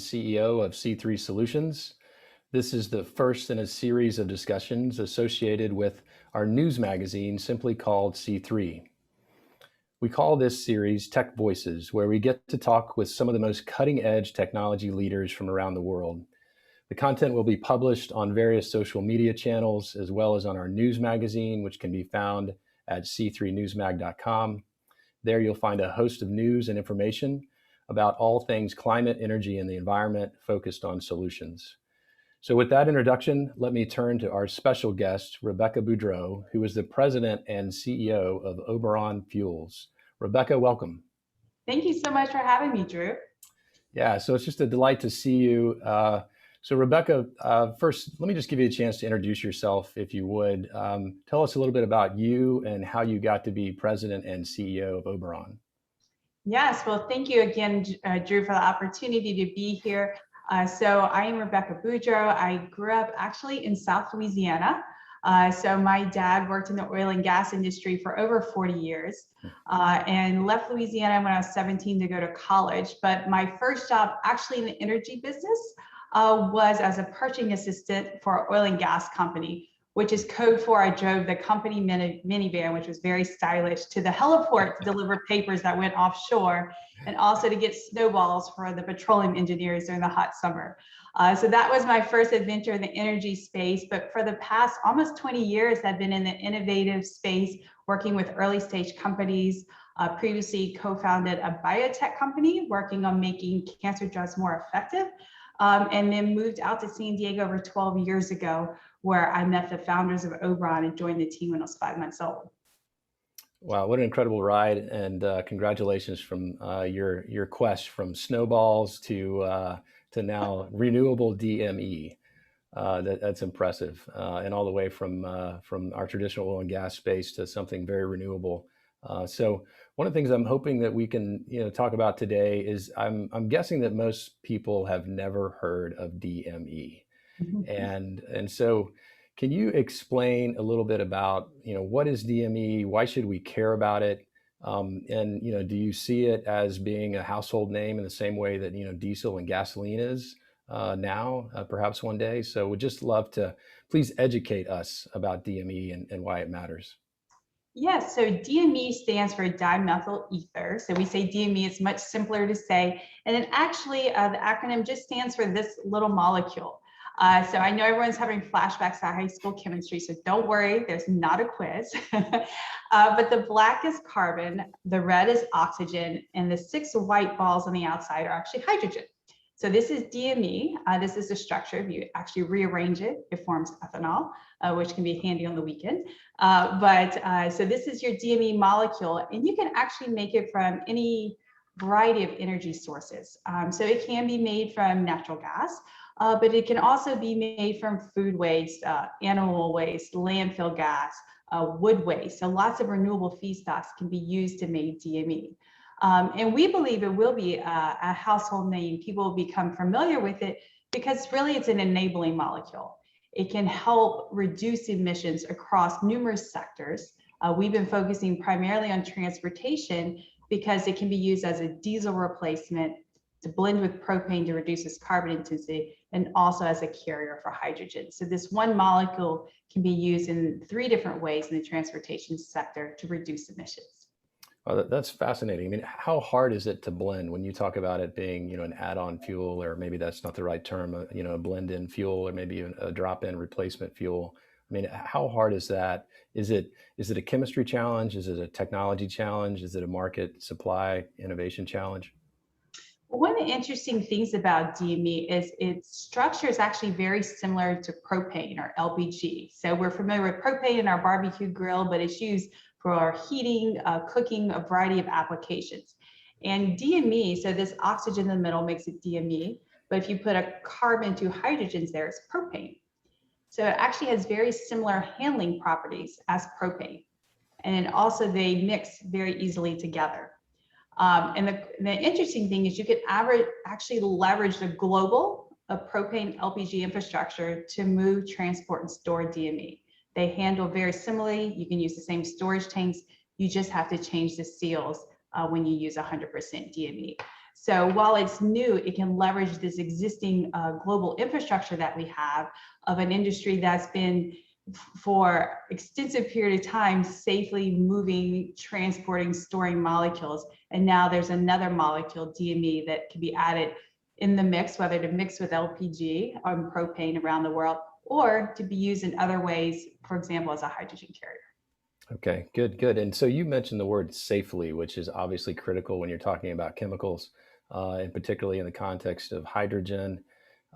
CEO of C3 Solutions. This is the first in a series of discussions associated with our news magazine, simply called C3. We call this series Tech Voices, where we get to talk with some of the most cutting-edge technology leaders from around the world. The content will be published on various social media channels, as well as on our news magazine, which can be found at c3newsmag.com. There you'll find a host of news and information about all things climate, energy, and the environment, focused on solutions. So with that introduction, let me turn to our special guest, Rebecca Boudreau, who is the president and CEO of Oberon Fuels. Rebecca, welcome. Thank you so much for having me, Drew. Yeah, so it's just a delight to see you. So Rebecca, first, let me just give you a chance to introduce yourself, if you would. Tell us a little bit about you and how you got to be president and CEO of Oberon. Yes, well, thank you again, Drew, for the opportunity to be here. So I am Rebecca Boudreau. I grew up actually in South Louisiana. So my dad worked in the oil and gas industry for over 40 years and left Louisiana when I was 17 to go to college. But my first job actually in the energy business was as a purchasing assistant for an oil and gas company, which is code for I drove the company minivan, which was very stylish, to the heliport to deliver papers that went offshore, and also to get snowballs for the petroleum engineers during the hot summer. So that was my first adventure in the energy space. But for the past almost 20 years, I've been in the innovative space, working with early stage companies. Previously co-founded a biotech company working on making cancer drugs more effective. And then moved out to San Diego over 12 years ago, where I met the founders of Oberon and joined the team when I was 5 months old. Wow, what an incredible ride, and congratulations from your quest from snowballs to now renewable DME. That's impressive, and all the way from our traditional oil and gas space to something very renewable. So one of the things I'm hoping that we can talk about today is I'm guessing that most people have never heard of DME, and so can you explain a little bit about what is DME? Why should we care about it? And do you see it as being a household name in the same way that diesel and gasoline is now, perhaps one day? So we'd just love to please educate us about DME and why it matters. Yes, so DME stands for dimethyl ether. So we say DME, it's much simpler to say. And then actually the acronym just stands for this little molecule. So I know everyone's having flashbacks to high school chemistry, so don't worry, there's not a quiz. But the black is carbon, the red is oxygen, and the 6 white balls on the outside are actually hydrogen. So this is DME. This is the structure. If you actually rearrange it, it forms ethanol, which can be handy on the weekend. So this is your DME molecule, and you can actually make it from any variety of energy sources. So it can be made from natural gas, but it can also be made from food waste, animal waste, landfill gas, wood waste. So lots of renewable feedstocks can be used to make DME. And we believe it will be a household name. People will become familiar with it because really it's an enabling molecule. It can help reduce emissions across numerous sectors. We've been focusing primarily on transportation because it can be used as a diesel replacement, to blend with propane to reduce its carbon intensity, and also as a carrier for hydrogen. So this one molecule can be used in 3 different ways in the transportation sector to reduce emissions. Well, that's fascinating. I mean, how hard is it to blend when you talk about it being, an add-on fuel, or maybe that's not the right term, a blend-in fuel, or maybe a drop-in replacement fuel? I mean, how hard is that? Is it a chemistry challenge? Is it a technology challenge? Is it a market supply innovation challenge? One of the interesting things about DME is its structure is actually very similar to propane or LPG. So we're familiar with propane in our barbecue grill, but it's used for heating, cooking, a variety of applications. And DME, so this oxygen in the middle makes it DME, but if you put a carbon 2 hydrogens there, it's propane. So it actually has very similar handling properties as propane. And also they mix very easily together. And the interesting thing is you could actually leverage the global propane LPG infrastructure to move, transport, and store DME. They handle very similarly. You can use the same storage tanks. You just have to change the seals when you use 100% DME. So while it's new, it can leverage this existing global infrastructure that we have of an industry that's been for extensive period of time safely moving, transporting, storing molecules. And now there's another molecule, DME, that can be added in the mix, whether to mix with LPG or propane around the world, or to be used in other ways, for example, as a hydrogen carrier. Okay, good, good. And so you mentioned the word safely, which is obviously critical when you're talking about chemicals, and particularly in the context of hydrogen.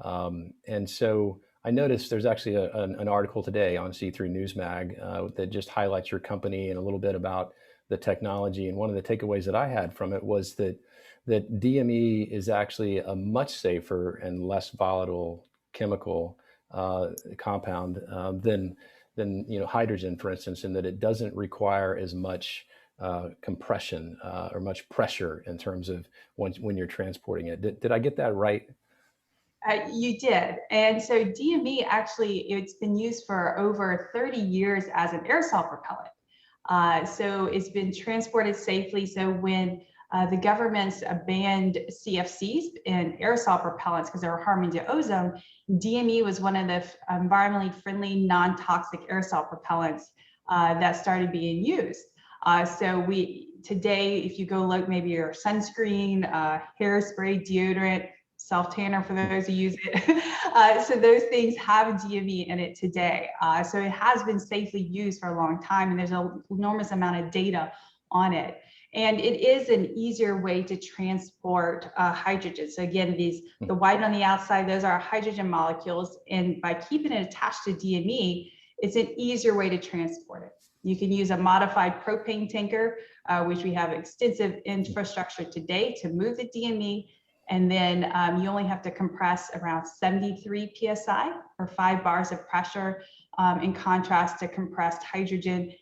And so I noticed there's actually an article today on C3 Newsmag that just highlights your company and a little bit about the technology. And one of the takeaways that I had from it was that DME is actually a much safer and less volatile chemical compound than hydrogen, for instance, in that it doesn't require as much compression or much pressure in terms of when you're transporting it. Did I get that right? You did. And so DME actually, it's been used for over 30 years as an aerosol propellant. So it's been transported safely. So when the governments banned CFCs and aerosol propellants because they were harming the ozone, DME was one of the environmentally friendly, non-toxic aerosol propellants that started being used. So today, if you go look, maybe your sunscreen, hairspray, deodorant, self-tanner for those who use it. So those things have DME in it today. So it has been safely used for a long time, and there's an enormous amount of data on it. And it is an easier way to transport hydrogen. So again, the white on the outside, those are hydrogen molecules. And by keeping it attached to DME, it's an easier way to transport it. You can use a modified propane tanker, which we have extensive infrastructure today to move the DME. And then you only have to compress around 73 psi or 5 bars of pressure, in contrast to compressed hydrogen,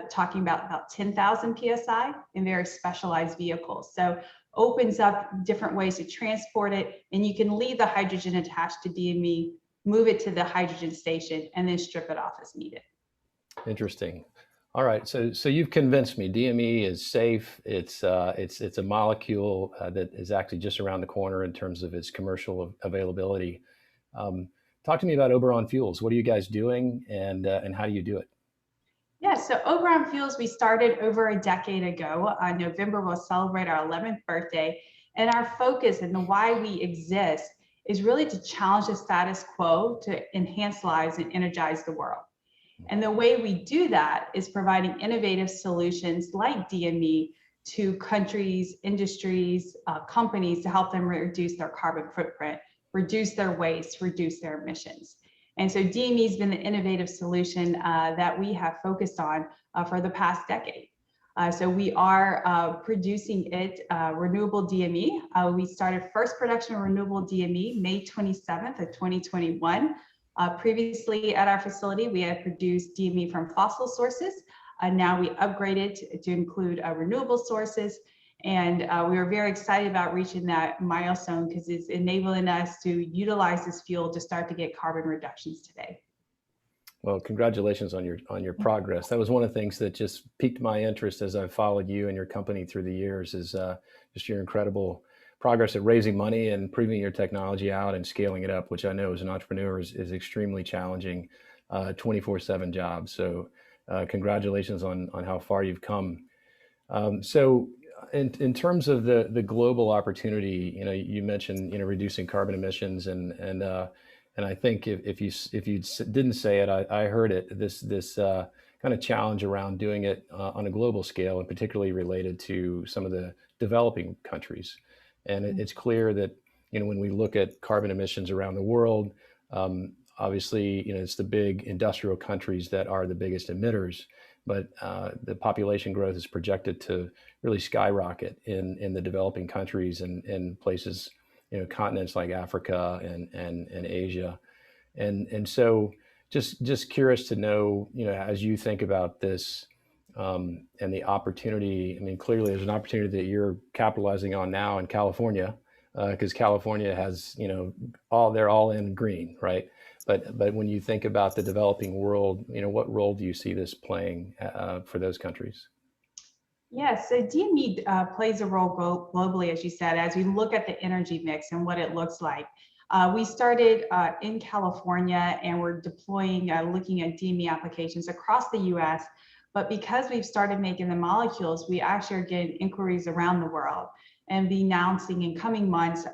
talking about 10,000 psi in very specialized vehicles. So opens up different ways to transport it, and you can leave the hydrogen attached to DME, move it to the hydrogen station, and then strip it off as needed. Interesting. All right, so you've convinced me. DME is safe. It's a molecule that is actually just around the corner in terms of its commercial availability. Talk to me about Oberon Fuels. What are you guys doing, and how do you do it? Yeah, so Oberon Fuels, we started over a decade ago. November, we'll celebrate our 11th birthday. And our focus and the why we exist is really to challenge the status quo, to enhance lives and energize the world. And the way we do that is providing innovative solutions like DME to countries, industries, companies to help them reduce their carbon footprint, reduce their waste, reduce their emissions. And so DME has been the innovative solution that we have focused on for the past decade. So we are producing it, renewable DME. We started first production of renewable DME May 27th of 2021. Previously at our facility, we had produced DME from fossil sources. Now we upgraded to include renewable sources. And we were very excited about reaching that milestone because it's enabling us to utilize this fuel to start to get carbon reductions today. Well, congratulations on your progress. That was one of the things that just piqued my interest as I've followed you and your company through the years, is just your incredible progress at raising money and proving your technology out and scaling it up, which I know as an entrepreneur is extremely challenging, 24/7 job. So congratulations on how far you've come. So in terms of the global opportunity, you mentioned, reducing carbon emissions, and I think if you didn't say it, I heard it, this kind of challenge around doing it on a global scale, and particularly related to some of the developing countries. And it's clear that, when we look at carbon emissions around the world, obviously, it's the big industrial countries that are the biggest emitters, but the population growth is projected to really skyrocket in the developing countries and in places, continents like Africa and Asia. And so just curious to know, as you think about this, and the opportunity, I mean, clearly there's an opportunity that you're capitalizing on now in California, because California has, they're all in green, right? But when you think about the developing world, what role do you see this playing for those countries? Yes, so DME plays a role globally, as you said, as we look at the energy mix and what it looks like. We started in California and we're deploying, looking at DME applications across the US. But because we've started making the molecules, we actually are getting inquiries around the world and be announcing in coming months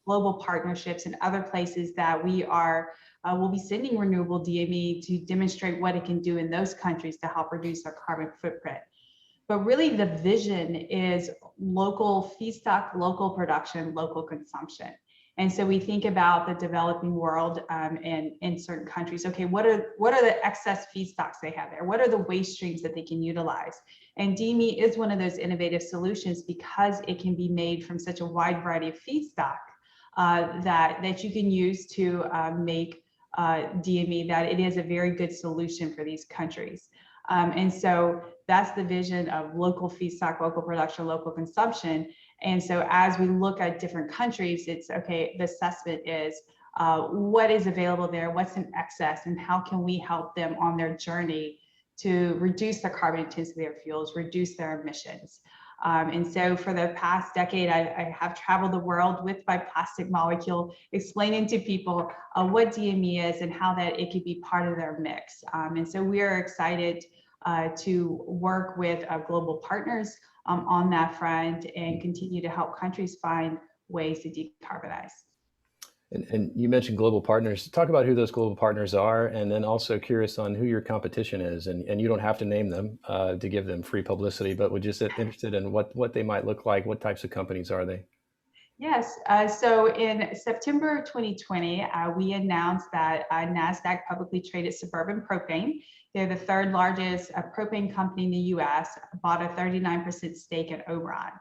global partnerships and other places that we are will be sending renewable DME to demonstrate what it can do in those countries to help reduce their carbon footprint. But really the vision is local feedstock, local production, local consumption. And so we think about the developing world and in certain countries, okay, what are the excess feedstocks they have there? What are the waste streams that they can utilize? And DME is one of those innovative solutions because it can be made from such a wide variety of feedstock that you can use to make DME, that it is a very good solution for these countries. And so that's the vision of local feedstock, local production, local consumption. And so as we look at different countries, it's okay, the assessment is what is available there, what's in excess, and how can we help them on their journey to reduce the carbon intensity of their fuels, reduce their emissions. And so for the past decade, I have traveled the world with my plastic molecule, explaining to people what DME is and how that it could be part of their mix. And so we are excited to work with global partners on that front and continue to help countries find ways to decarbonize. And you mentioned global partners. Talk about who those global partners are, and then also curious on who your competition is. And you don't have to name them to give them free publicity, but we're just interested in what they might look like. What types of companies are they? Yes, so in September 2020, we announced that NASDAQ publicly traded Suburban Propane. They're the third largest propane company in the US, bought a 39% stake in Oberon.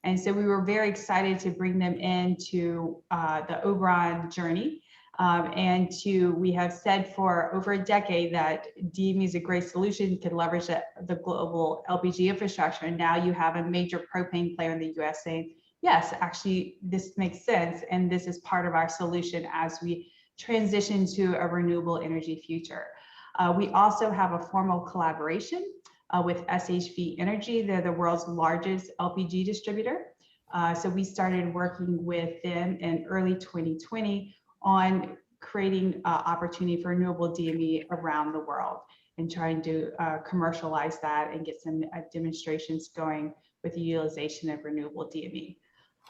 And so we were very excited to bring them into the Oberon journey. We have said for over a decade that DME is a great solution, can leverage the global LPG infrastructure. And now you have a major propane player in the US saying, yes, actually, this makes sense. And this is part of our solution as we transition to a renewable energy future. We also have a formal collaboration with SHV Energy. They're the world's largest LPG distributor. So we started working with them in early 2020 on creating opportunity for renewable DME around the world and trying to commercialize that and get some demonstrations going with the utilization of renewable DME.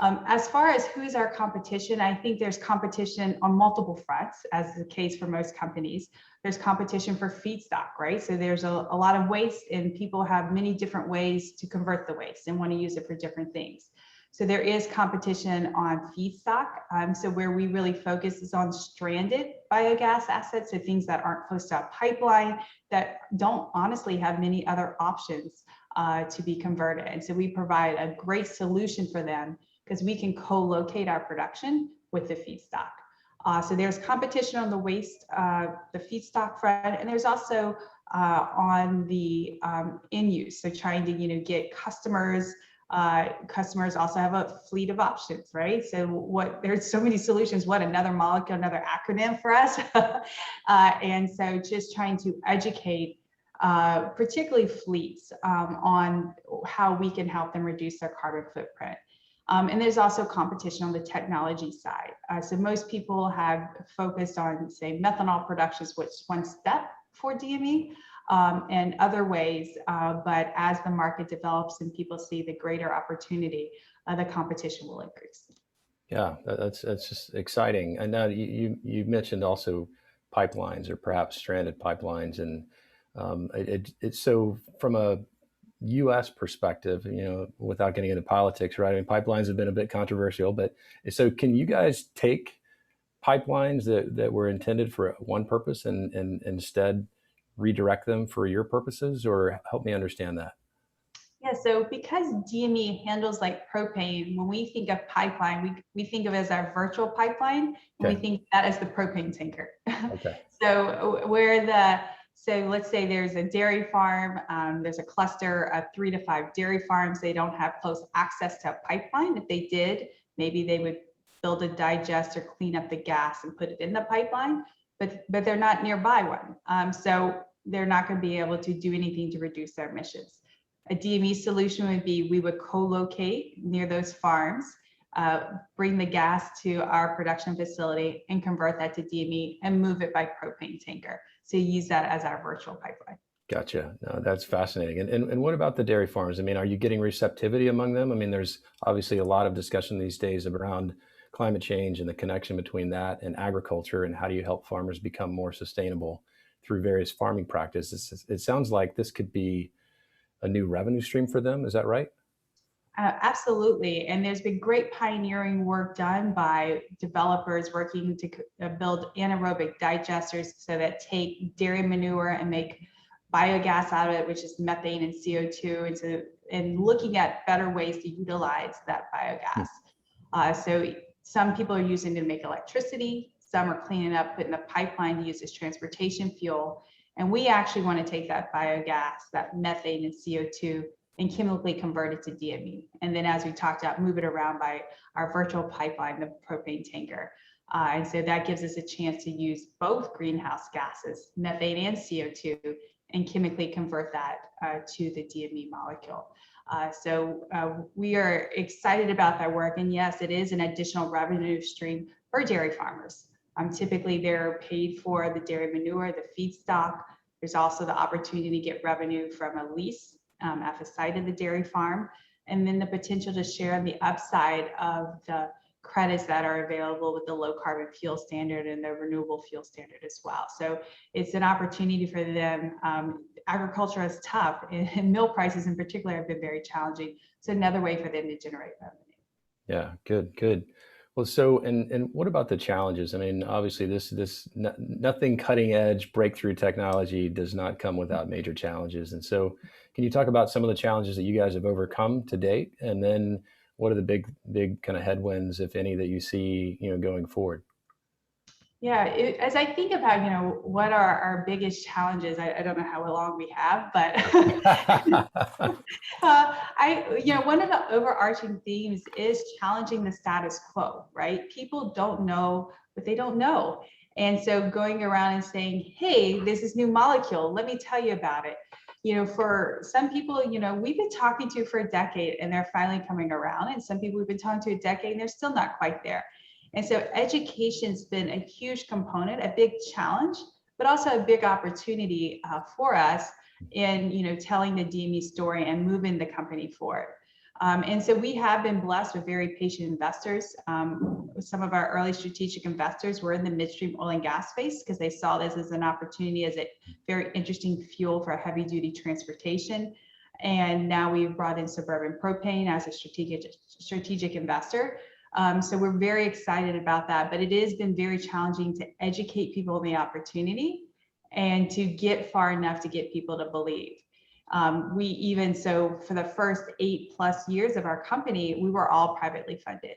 As far as who is our competition, I think there's competition on multiple fronts, as is the case for most companies. There's competition for feedstock, right? So there's a lot of waste and people have many different ways to convert the waste and want to use it for different things. So there is competition on feedstock. So where we really focus is on stranded biogas assets, so things that aren't close to a pipeline, that don't honestly have many other options to be converted. And so we provide a great solution for them because we can co-locate our production with the feedstock. So there's competition on the waste, the feedstock front, and there's also on the in use. So trying to get customers. Customers also have a fleet of options, right? So there's so many solutions. What another molecule, another acronym for us, and so just trying to educate, particularly fleets, on how we can help them reduce their carbon footprint. And there's also competition on the technology side. So most people have focused on, say, methanol production, which is one step for DME, and other ways. But as the market develops and people see the greater opportunity, the competition will increase. Yeah, that's just exciting. And now you mentioned also pipelines or perhaps stranded pipelines, and it's so from a U.S. perspective, without getting into politics, right? I mean, pipelines have been a bit controversial, but so can you guys take pipelines that were intended for one purpose and instead redirect them for your purposes, or help me understand that? Yeah, so because DME handles like propane, when we think of pipeline, we think of it as our virtual pipeline, and Okay. we think that as the propane tanker. Okay. So let's say there's a dairy farm, there's a cluster of 3 to 5 dairy farms. They don't have close access to a pipeline. If they did, maybe they would build a digester, clean up the gas and put it in the pipeline, but they're not nearby one. So they're not going to be able to do anything to reduce their emissions. A DME solution would be we would co-locate near those farms, bring the gas to our production facility and convert that to DME and move it by propane tanker. So you use that as our virtual pipeline. Gotcha. No, that's fascinating. And what about the dairy farms? I mean, are you getting receptivity among them? I mean, there's obviously a lot of discussion these days around climate change and the connection between that and agriculture, and how do you help farmers become more sustainable through various farming practices. It sounds like this could be a new revenue stream for them. Is that right? Absolutely. And there's been great pioneering work done by developers working to build anaerobic digesters so that take dairy manure and make biogas out of it, which is methane and CO2, and looking at better ways to utilize that biogas. So some people are using it to make electricity, some are cleaning up, putting the pipeline to use as transportation fuel. And we actually want to take that biogas, that methane and CO2, and chemically convert it to DME. And then as we talked about, move it around by our virtual pipeline, the propane tanker. And so that gives us a chance to use both greenhouse gases, methane and CO2, and chemically convert that to the DME molecule. We are excited about that work. And yes, it is an additional revenue stream for dairy farmers. Typically, they're paid for the dairy manure, the feedstock. There's also the opportunity to get revenue from a lease at the site of the dairy farm, and then the potential to share on the upside of the credits that are available with the low carbon fuel standard and the renewable fuel standard as well. So it's an opportunity for them. Agriculture is tough, and milk prices in particular have been very challenging. So another way for them to generate revenue. Yeah, good. Well, so and what about the challenges? I mean, obviously, nothing cutting edge breakthrough technology does not come without major challenges. And so, can you talk about some of the challenges that you guys have overcome to date, and then what are the big kind of headwinds, if any, that you see, going forward? Yeah, as I think about, what are our biggest challenges, I don't know how long we have, but one of the overarching themes is challenging the status quo, right? People don't know what they don't know. And so going around and saying, hey, there's this new molecule, let me tell you about it. For some people, we've been talking to for a decade and they're finally coming around. And some people we've been talking to a decade and they're still not quite there. And so education's been a huge component, a big challenge, but also a big opportunity for us in telling the DME story and moving the company forward. And so we have been blessed with very patient investors. Some of our early strategic investors were in the midstream oil and gas space because they saw this as an opportunity, as a very interesting fuel for heavy duty transportation. And now we've brought in Suburban Propane as a strategic investor. So we're very excited about that, but it has been very challenging to educate people on the opportunity and to get far enough to get people to believe. For the first 8+ years of our company, we were all privately funded.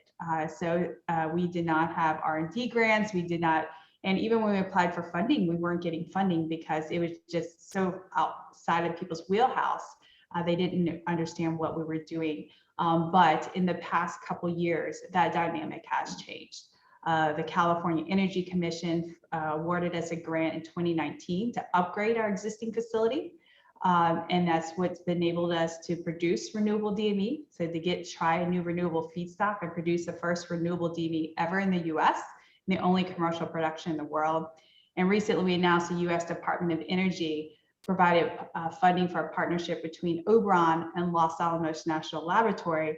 We did not have R&D grants. We did not, and even when we applied for funding, we weren't getting funding because it was just so outside of people's wheelhouse. They didn't understand what we were doing. But in the past couple years, that dynamic has changed. The California Energy Commission awarded us a grant in 2019 to upgrade our existing facility. And that's what's enabled us to produce renewable DME. So to try a new renewable feedstock and produce the first renewable DME ever in the US, and the only commercial production in the world. And recently we announced the US Department of Energy provided funding for a partnership between Oberon and Los Alamos National Laboratory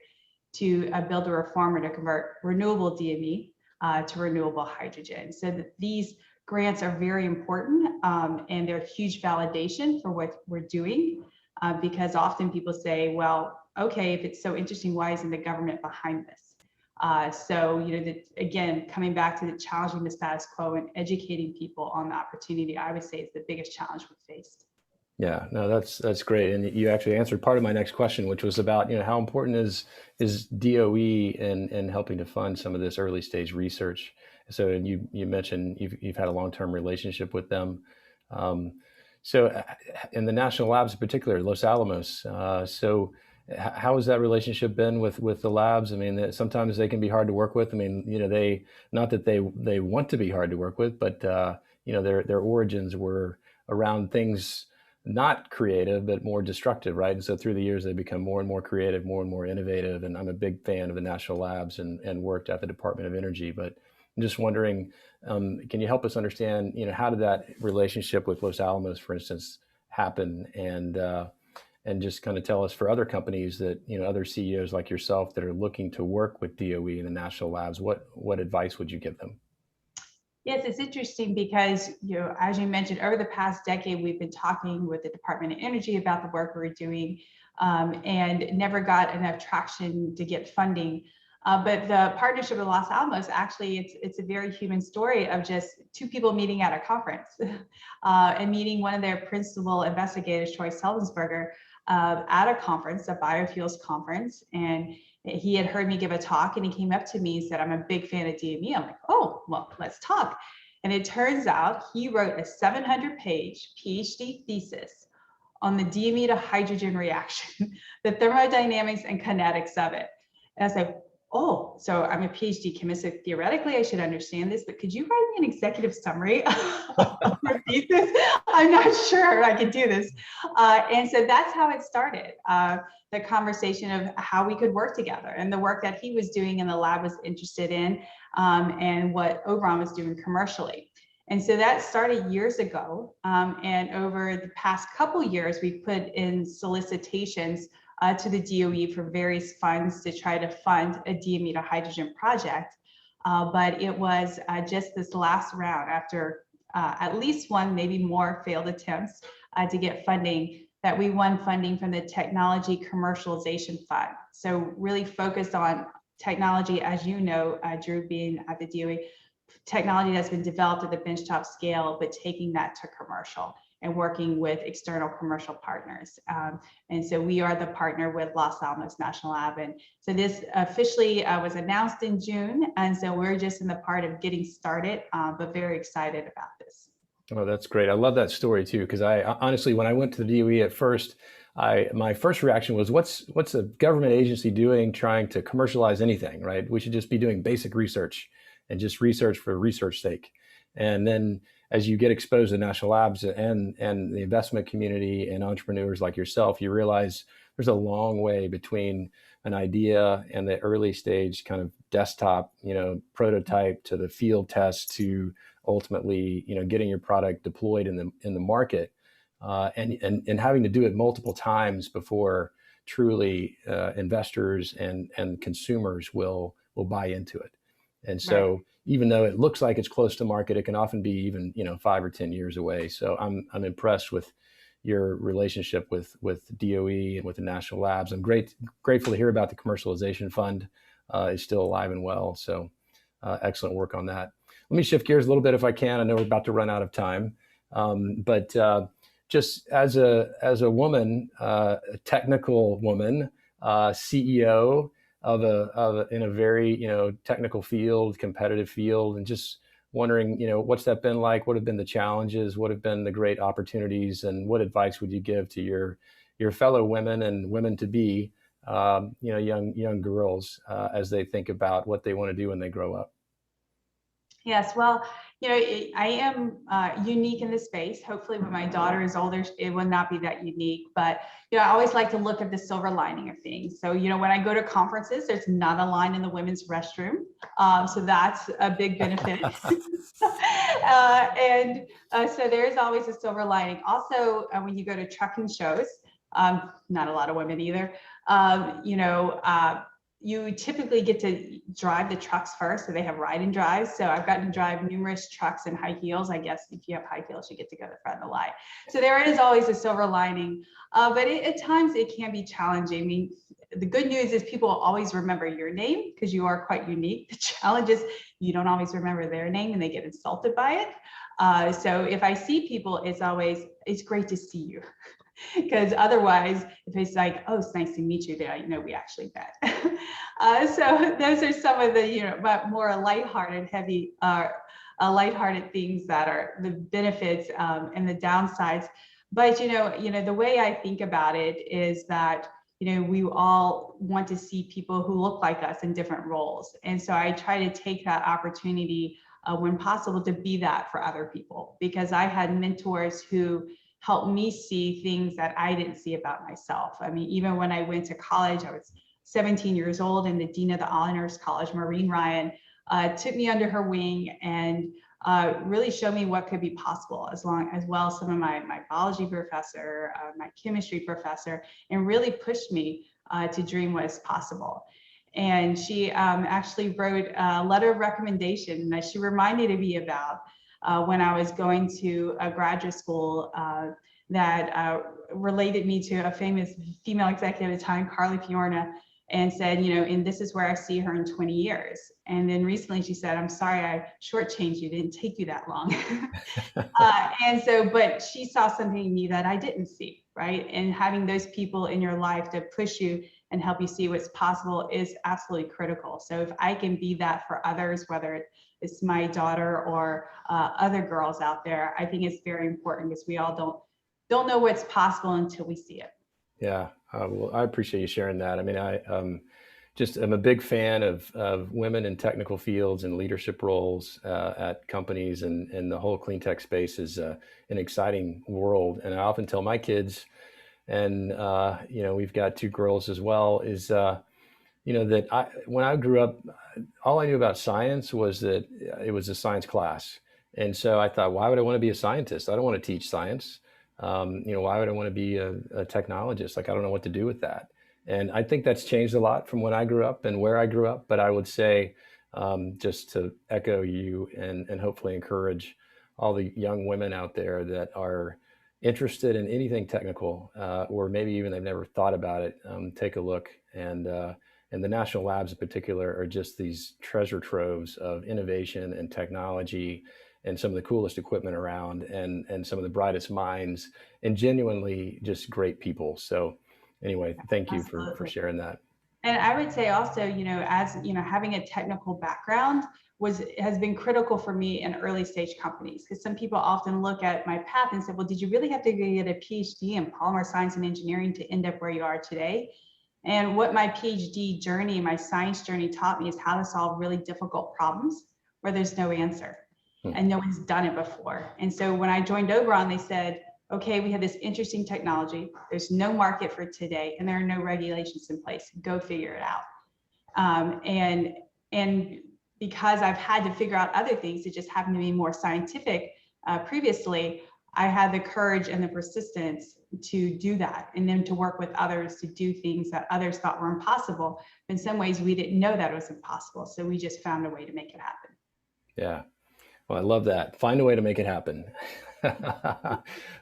to build a reformer to convert renewable DME to renewable hydrogen. So these grants are very important and they're huge validation for what we're doing because often people say, well, okay, if it's so interesting, why isn't the government behind this? Again, coming back to the challenging the status quo and educating people on the opportunity, I would say is the biggest challenge we faced. Yeah, no, that's great. And you actually answered part of my next question, which was about, how important is DOE in helping to fund some of this early stage research. So, and you mentioned you've had a long-term relationship with them. In the national labs in particular, Los Alamos. How has that relationship been with the labs? I mean, sometimes they can be hard to work with. I mean, not that they want to be hard to work with, but their origins were around things not creative, but more destructive, right? And so through the years, they become more and more creative, more and more innovative. And I'm a big fan of the national labs and worked at the Department of Energy. But I'm just wondering, can you help us understand, how did that relationship with Los Alamos, for instance, happen? And just kind of tell us for other companies that, other CEOs like yourself that are looking to work with DOE and the national labs, what advice would you give them? Yes, it's interesting because, as you mentioned, over the past decade, we've been talking with the Department of Energy about the work we're doing, and never got enough traction to get funding. But the partnership with Los Alamos, actually, it's a very human story of just two people meeting at a conference and meeting one of their principal investigators, Troy Selvensberger, at a conference, a biofuels conference. And he had heard me give a talk and he came up to me and said, I'm a big fan of DME. I'm like, oh, well, let's talk. And it turns out he wrote a 700-page PhD thesis on the DME to hydrogen reaction, the thermodynamics and kinetics of it. And I was like, oh, so I'm a PhD chemist, so theoretically I should understand this, but could you write me an executive summary of your thesis? I'm not sure I could do this. And so that's how it started, the conversation of how we could work together and the work that he was doing in the lab was interested in, and what Oberon was doing commercially. And so that started years ago. And over the past couple years, we put in solicitations to the DOE for various funds to try to fund a DME to hydrogen project. But it was just this last round, after at least one, maybe more failed attempts to get funding, that we won funding from the Technology Commercialization Fund. So really focused on technology, as you know, Drew, being at the DOE, technology that's been developed at the benchtop scale, but taking that to commercial and working with external commercial partners. And so we are the partner with Los Alamos National Lab. And so this officially was announced in June. And so we're just in the part of getting started, but very excited about this. Oh, that's great. I love that story too, because I honestly, when I went to the DOE at first, my first reaction was, what's a government agency doing trying to commercialize anything, right? We should just be doing basic research and just research for research sake. And then as you get exposed to national labs and the investment community and entrepreneurs like yourself, you realize there's a long way between an idea and the early stage kind of desktop, prototype to the field test to ultimately, getting your product deployed in the market, and having to do it multiple times before truly investors and consumers will buy into it. And so, right, even though it looks like it's close to market, it can often be even 5 or 10 years away. So I'm impressed with your relationship with DOE and with the national labs. I'm grateful to hear about the commercialization fund is still alive and well. So excellent work on that. Let me shift gears a little bit if I can. I know we're about to run out of time, but just as a woman, a technical woman, CEO in a very technical field, competitive field, and just wondering what's that been like? What have been the challenges? What have been the great opportunities? And what advice would you give to your fellow women and women to be, young girls as they think about what they want to do when they grow up? Yes, well, I am unique in this space. Hopefully when my daughter is older, it will not be that unique, but I always like to look at the silver lining of things. So, when I go to conferences, there's not a line in the women's restroom. So that's a big benefit. So there's always a silver lining. Also, when you go to trucking shows, not a lot of women either, you typically get to drive the trucks first, so they have ride and drives. So I've gotten to drive numerous trucks in high heels. I guess if you have high heels, you get to go to the front of the line. So there is always a silver lining, but at times it can be challenging. I mean, the good news is people always remember your name because you are quite unique. The challenge is you don't always remember their name and they get insulted by it. So if I see people, it's great to see you. Because otherwise, if it's like, oh, it's nice to meet you, then I know we actually met. So those are some of the, more lighthearted, lighthearted things that are the benefits and the downsides. But the way I think about it is that we all want to see people who look like us in different roles, and so I try to take that opportunity when possible to be that for other people, because I had mentors who helped me see things that I didn't see about myself. I mean, even when I went to college, I was 17 years old, and the dean of the honors college, Maureen Ryan, took me under her wing and really showed me what could be possible, as well as some of my biology professor, my chemistry professor, and really pushed me to dream what is possible. And she actually wrote a letter of recommendation that she reminded me about when I was going to a graduate school that related me to a famous female executive at the time, Carly Fiorna, and said, and this is where I see her in 20 years. And then recently she said, I'm sorry, I shortchanged you, it didn't take you that long. And so, but she saw something in me that I didn't see, right? And having those people in your life to push you and help you see what's possible is absolutely critical. So if I can be that for others, whether it's my daughter or other girls out there, I think it's very important, because we all don't know what's possible until we see it. Yeah, well, I appreciate you sharing that. I mean, I'm a big fan of women in technical fields and leadership roles at companies, and the whole clean tech space is an exciting world. And I often tell my kids, and we've got two girls as well, is that when I grew up, all I knew about science was that it was a science class. And so I thought, why would I want to be a scientist? I don't want to teach science. Why would I want to be a technologist? Like, I don't know what to do with that. And I think that's changed a lot from when I grew up and where I grew up. But I would say, just to echo you and hopefully encourage all the young women out there that are interested in anything technical, or maybe even they've never thought about it, take a look. And the national labs in particular are just these treasure troves of innovation and technology, and some of the coolest equipment around, and some of the brightest minds, and genuinely just great people. So anyway, thank you for sharing that. And I would say also, as having a technical background has been critical for me in early stage companies, because some people often look at my path and say, well, did you really have to get a PhD in polymer science and engineering to end up where you are today? And what my PhD journey, my science journey taught me is how to solve really difficult problems where there's no answer and no one's done it before. And so when I joined Oberon, they said, okay, we have this interesting technology. There's no market for today, and there are no regulations in place. Go figure it out. And because I've had to figure out other things that just happen to be more scientific previously, I had the courage and the persistence to do that, and then to work with others to do things that others thought were impossible. In some ways, we didn't know that it was impossible, so we just found a way to make it happen. Yeah, well, I love that. Find a way to make it happen.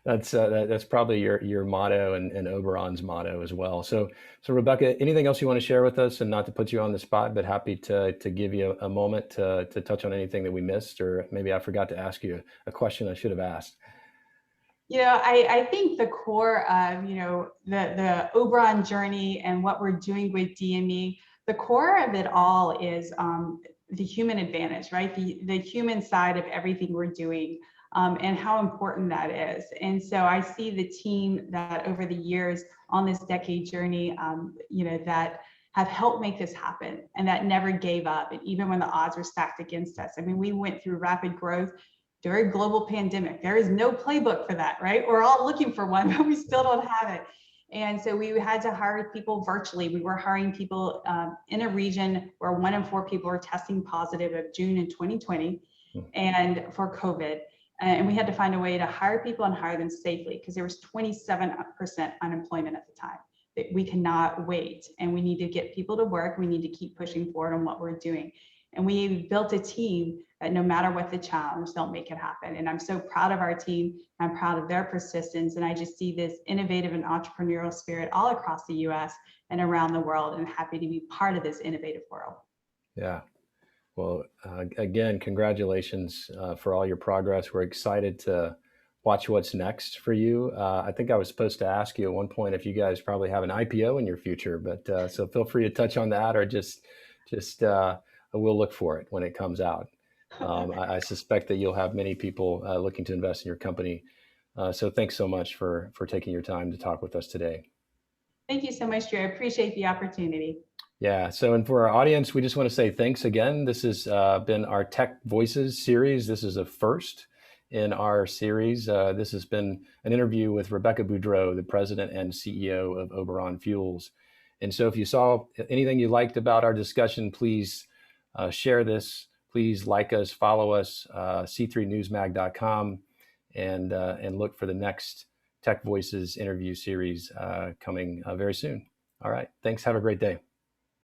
That's probably your motto, and Oberon's motto as well. So Rebecca, anything else you want to share with us? And not to put you on the spot, but happy to give you a moment to touch on anything that we missed, or maybe I forgot to ask you a question I should have asked. I think the core of, the Oberon journey and what we're doing with DME, the core of it all is the human advantage, right? The human side of everything we're doing, and how important that is. And so I see the team that over the years on this decade journey, that have helped make this happen, and that never gave up. And even when the odds were stacked against us, I mean, we went through rapid growth during a global pandemic. There is no playbook for that, right? We're all looking for one, but we still don't have it. And so we had to hire people virtually. We were hiring people in a region where 1 in 4 people were testing positive of June in 2020 and for COVID. And we had to find a way to hire people and hire them safely, because there was 27% unemployment at the time. We cannot wait, and we need to get people to work. We need to keep pushing forward on what we're doing. And we built a team that no matter what the challenge, they'll make it happen. And I'm so proud of our team. I'm proud of their persistence. And I just see this innovative and entrepreneurial spirit all across the US and around the world, and happy to be part of this innovative world. Yeah. Well, again, congratulations for all your progress. We're excited to watch what's next for you. I think I was supposed to ask you at one point if you guys probably have an IPO in your future, but so feel free to touch on that, or just we'll look for it when it comes out. I suspect that you'll have many people looking to invest in your company. So thanks so much for taking your time to talk with us today. Thank you so much, Drew. I appreciate the opportunity. Yeah. So, and for our audience, we just want to say thanks again. This has been our Tech Voices series. This is a first. in our series. This has been an interview with Rebecca Boudreau, the president and CEO of Oberon Fuels. And so if you saw anything you liked about our discussion, please share this. Please like us, follow us, c3newsmag.com, and look for the next Tech Voices interview series coming very soon. All right. Thanks. Have a great day.